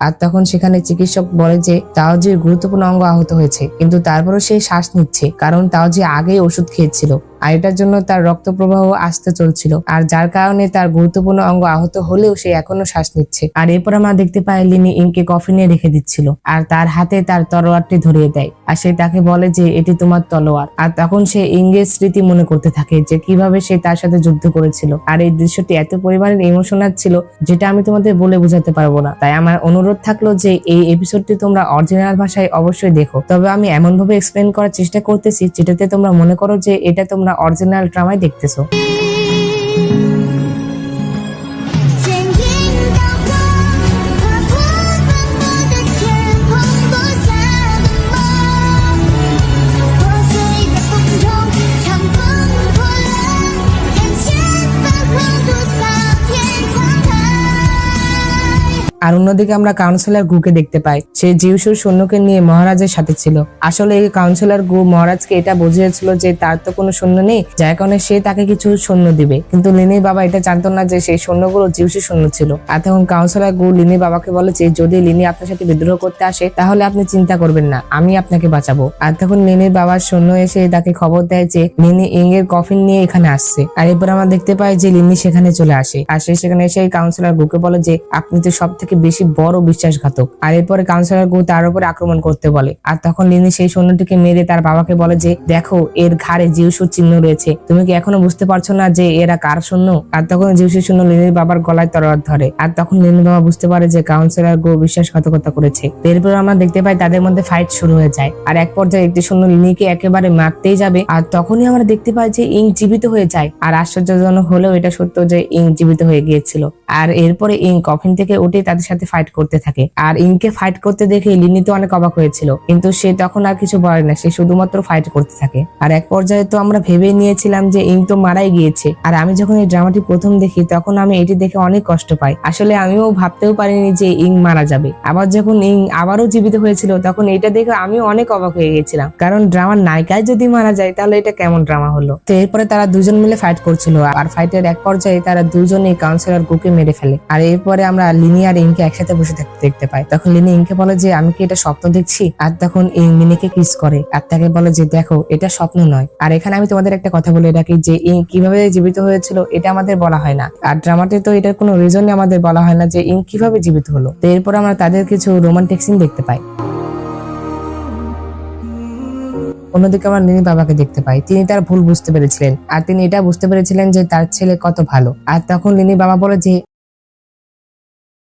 আর তখন সেখানে চিকিৎসক বলে যে তাওজির গুরুত্বপূর্ণ অঙ্গ আহত হয়েছে, কিন্তু তারপরও সে শ্বাস নিচ্ছে, কারণ তাওজি আগেই ওষুধ খেয়েছিল আর এটার জন্য তার রক্ত প্রবাহ আসতে চলছিল, আর যার কারণে তার গুরুত্বপূর্ণ অঙ্গ আহত হলেও সে এখনো শ্বাস নিচ্ছে। আর এরপর আমরা দেখতে পাই লিনি ইংকে কফিনে রেখে দিচ্ছিল আর তার হাতে তার তলোয়ারটি ধরিয়ে দেয়, আর সে তাকে বলে যে এটি তোমার তলোয়ার। আর তখন সে ইংয়ের স্মৃতি মনে করতে থাকে যে কিভাবে সে তার সাথে যুদ্ধ করেছিল। আর এই দৃশ্যটি এত পরিমাণের ইমোশনাল ছিল যেটা আমি তোমাদের বলে বোঝাতে পারবো না। তাই আমার অনুরোধ থাকলো যে এই এপিসোডটি তোমরা অরিজিনাল ভাষায় অবশ্যই দেখো। তবে আমি এমন ভাবে এক্সপ্লেন করার চেষ্টা করতেছি যেটাতে তোমরা মনে করো যে এটা তোমরা অরিজিনাল ড্রামায় দেখতেছো। আর অন্যদিকে আমরা কাউন্সিলর গুকে দেখতে পাই, সে জিউসুর সৈন্যকে নিয়ে মহারাজের সাথে ছিল। আসলে এই কাউন্সিলর গু মহারাজকে এটা বুঝিয়েছিল যে তার তো কোনো সৈন্য নেই, যার কারণে সে তাকে কিছু সৈন্য দিবে, কিন্তু লিনির বাবা এটা জানতো না যে সেই সৈন্যগুলো জিউসের সৈন্য ছিল। আর তখন কাউন্সিলর গু লিনির বাবাকে বলে যে যদি লিনি আপনার সাথে বিদ্রোহ করতে আসে তাহলে আপনি চিন্তা করবেন না, আমি আপনাকে বাঁচাবো। আর তখন লিনির বাবার সৈন্য এসে তাকে খবর দেয় যে লিনি ইং এর কফিন নিয়ে এখানে আসছে। আর এরপর আমরা দেখতে পাই যে লিনি সেখানে চলে আসে, আর সে সেখানে এসে কাউন্সিলর গুকে বলে যে আপনি তো সব থেকে বেশি বড় বিশ্বাসঘাতক। আর এরপরে কাউন্সিলর গু তার উপরে আক্রমণ করতে বলে। আর তখন লিনি সেই সৈন্যটিকে মেরে তার বাবাকে বলে যে দেখো এর ঘাড়ে জিউসুর চিহ্ন রয়েছে, তুমি কি এখনো বুঝতে পারছো না যে এরা কার সৈন্য? আর তখন জিউসুর সৈন্য লিনির বাবার গলায় তলোয়ার ধরে। আর তখন লিনির বাবা বুঝতে পারে যে কাউন্সিলর গু বিশ্বাসঘাতকতা করেছে। এরপর আমরা দেখতে পাই তাদের মধ্যে ফাইট শুরু হয়ে যায়, আর এক পর্যায়ে একটি সৈন্য লিনিকে একেবারে মারতেই যাবে, আর তখনই আমরা দেখতে পাই যে ইং জীবিত হয়ে যায়। আর আশ্চর্যজনক হলেও এটা সত্য যে ইং জীবিত হয়ে গিয়েছিল। আর এরপরে ইং কফিন থেকে উঠে তাদের সাথে ফাইট করতে থাকে। আর ইংকে ফাইট করতে দেখে লিনি তো অনেক অবাক হয়েছিল, কিন্তু সে তখন আর কিছু বলে না, সে শুধুমাত্র ফাইট করতে থাকে। আর এক পর্যায়ে তো আমরা ভেবে নিয়েছিলাম যে ইং তো মারাই গিয়েছে। আর আমি যখন এই ড্রামাটি প্রথম দেখি তখন আমি এটি দেখে অনেক কষ্ট পাই। আসলে আমিও ভাবতেও পারিনি যে ইং মারা যাবে। আবার যখন ইং আবারও জীবিত হয়েছিল তখন এটা দেখে আমিও অনেক অবাক হয়ে গেছিলাম, কারণ ড্রামার নায়িকায় যদি মারা যায় তাহলে এটা কেমন ড্রামা হলো। তো এরপরে তারা দুজন মিলে ফাইট করছিল, আর ফাইটের এক পর্যায়ে তারা দুজনেই কাউন্সিলর গুকে মেরে ফেলে। আর এরপরে আমরা লিনি আর ইংকে একসাথে বসে থাকতে দেখতে পাই। তখন লিনি ইংকে বলে যে আমি কি এটা স্বপ্ন দেখছি? আর তখন ইং লিনিকে কিস করে আর তাকে বলে যে দেখো এটা স্বপ্ন নয়। আর এখানে আমি তোমাদের একটা কথা বলে রাখি যে ইং কিভাবে জীবিত হয়েছিল এটা আমাদের বলা হয় না, আর ড্রামাতে তো এটার কোনো রিজনই আমাদের বলা হয় না যে ইং কিভাবে জীবিত হলো। তো এরপর আমরা তাদের কিছু রোমান্টিক সিন দেখতে পাই। অন্যদিকে আমরা লিনি বাবাকে দেখতে পাই, তিনি তার ভুল বুঝতে পেরেছিলেন, আর তিনি এটা বুঝতে পেরেছিলেন যে তার ছেলে কত ভালো। আর তখন লিনি বাবা বলে যে